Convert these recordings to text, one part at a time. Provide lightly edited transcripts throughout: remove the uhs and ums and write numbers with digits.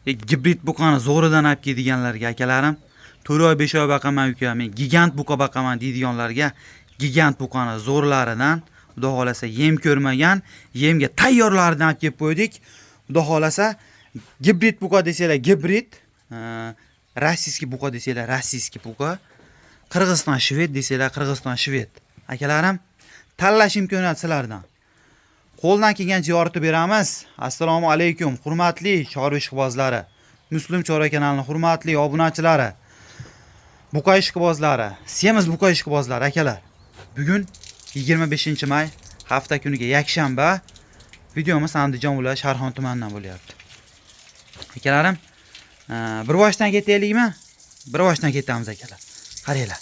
Gibrid buqani zo'ridan olib kelganlarga akalarim, 4 oy 5 oy boqaman uka, men gigant buqa boqaman deydiganlarga, gigant buqani zo'rlaridan, xudo xolasa yem ko'rmagan, yemga tayyorlaridan olib kelib qo'ydik. Xudo xolasa gibrid buqa desanglar gibrid, rossiyskiy buqa desanglar rossiyskiy buqa, Qirg'iziston shved desanglar Qirg'iziston shved. Akalarim, tanlash imkoniyati sizlardan. Qo'ldan kelgancha yoritib beramiz. Assalomu alaykum, hurmatli chorva ishqibozlari, Muslim Chorva kanalining hurmatli obunachilari, buqa ishqibozlari, semiz buqa ishqibozlari akalar. Bugun 25-may, hafta kuniga yakshanba. Videomiz Andijon viloyati Sharxon tumanidan bo'lyapti. Akalarim, bir boshdan ketaylikmi? Bir boshdan ketamiz akalar. Qaranglar.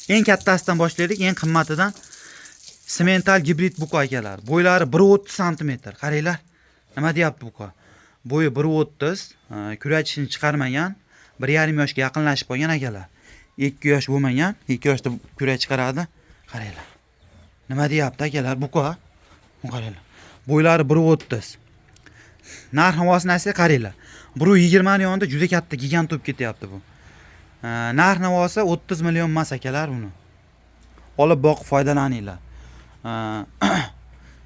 Eng kattasidan boshlaylik, eng qimmatidan. Semental gibrid buqa akalar. Bo'ylari 1.30 sm. Qaranglar. Nima deyapti buqa? Bo'yi 1.30, kurachishini chiqarmagan, 1,5 yoshga yaqinlashib qolgan akalar. 2 yosh bo'lmagan, 2 yoshda kurach chiqaradi. Qaranglar. Nima deyapti akalar buqa? Qaranglar. Bo'ylari 1.30. Narx-navosini aytsak qaranglar. 1.20 ni yonida juda katta gigant bo'lib ketyapti bu. Narx-navosi 30 million emas akalar buni. Olib boqib foydalaninglar.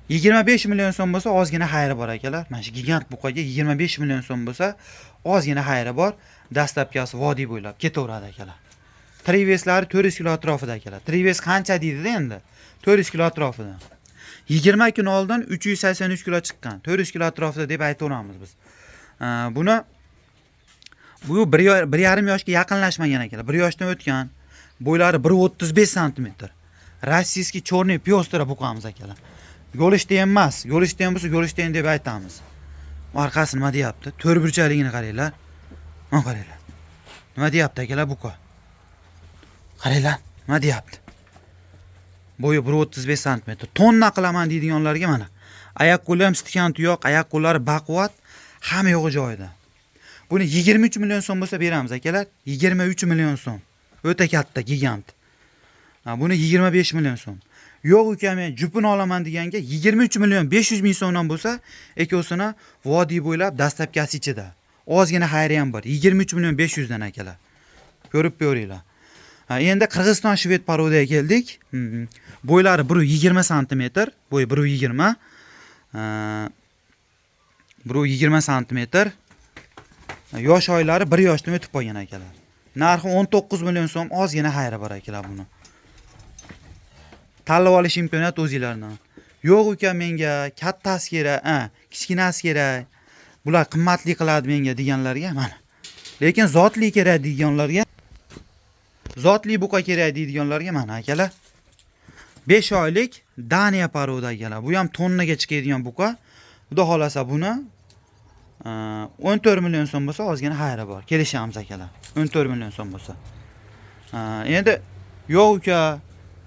25 million so'm bo'lsa ozgina xayri bor akalar. Mana shu gigant buqaga 25 million so'm bo'lsa ozgina xayri bor. Dastlabkasi vodiy bo'ylab ketaveradi akalar. Triveslari 400 kilo atrofida akalar. Trives qancha deydi endi? 400 kilo atrofida. 20 kun oldin 383 kilo chiqqan. 400 kilo atrofida deb aytaveramiz biz. Buni bu 1,5 yoshga yaqinlashmagan akalar. 1 yoshdan o'tgan. Bo'ylari 1.35 sm. Rossiyskiy chorniy pyostra buqamiz akalar. Go'lishdan emas, go'lishdan bo'lsa go'lishdan deb aytamiz. Orqasi nima deyapti? To'rtburchakligini qaranglar. Mana qaranglar. Nima deyapti akalar buqa? Qaranglar, nima deyapti? Bo'yi 1.35 sm. Tonna qilaman deydiganlarga mana. Oyoq-qo'li ham stikan tuyoq, oyoq-qo'llari baquvvat, hamma yo'g'i joyida. Buni 23 million so'm bo'lsa beramiz akalar. 23 million so'm. O'ta katta gigant. Buni 25 million so'm. Yo'q uka, men jupini olaman deganga 23 million 500 ming so'mdan bo'lsa, ikkovsini vodiy bo'ylab dastlabkasi ichida. Ozgina xayri ham bor. 23 million 500 dan akalar. Ko'rib ko'ringlar. Endi Qirg'iziston shved parodiga keldik. Bo'ylari 1.20 sm, bo'yi 1.20. 1.20 sm. Yosh oylari 1 yoshdan o'tib qolgan akalar. Narxi 19 million so'm, ozgina xayri bor akalar buni. Tanlab olish imkoniyati o'zingizlardan. Yo'q uka, menga kattasi kerak, kichkinasi kerak. Bular qimmatli qiladi menga deganlarga mana. Lekin zotli kerak deganlarga, zotli buqa kerak deydiganlarga mana akalar. 5 oylik Daniya parodi akalar. Bu ham tonnaga chiqadigan buqa. Xudo xolasa buni 14 million so'm bo'lsa ozgina xayri bor. Kelishamiz akalar. 14 million so'm bo'lsa. Endi yo'q uka,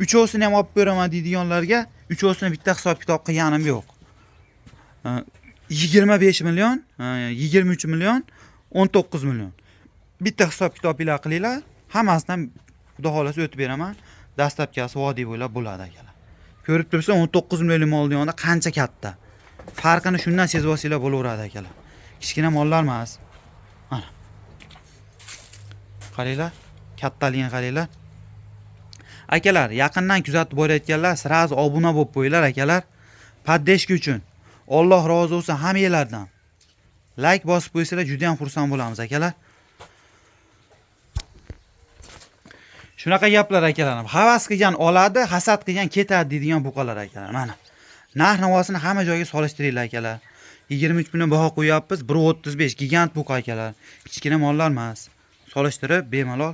uchovsini ham olib beraman deydiganlarga, uchovsini bitta hisob-kitob qilganim yo'q. 25 million, 23 million, 19 million. Bitta hisob-kitob bilan qilinglar, hammasidan xudo xolasa o'tib beraman. Dastlabkasi vodiy bo'ylab bo'ladi akalar. Ko'rib tursa 19 million molning yonida qancha katta. Farqini shundan sezib olsanglar bo'laveradi akalar. Kichkina mollar emas. Mana. Qaranglar, kattaligini qaranglar. Akalar, yaqindan kuzatib borayotganlar, sirazi obuna bo'lib qo'yinglar akalar. Paddeshki uchun. Alloh rozi bo'lsin hammanglardan. Like bosib qo'ysanglar juda ham xursand bo'lamiz akalar. Shunaqa gaplar akalar. Havas qilgan oladi, hasad qilgan ketadi deydigan buqalar akalar. Mana. Narx-navosini hamma joyga solishtiringlar akalar. 23 million baho qo'yapmiz, 1.35 gigant buqa akalar. Kichkina mollar emas. Solishtirib bemalol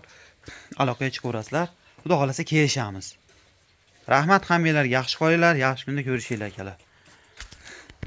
aloqaga chiqaverasizlar. Xudo xolasa kelishamiz. Rahmat hammanglarga, yaxshi qolinglar, yaxshi kunda ko'rishinglar akalar.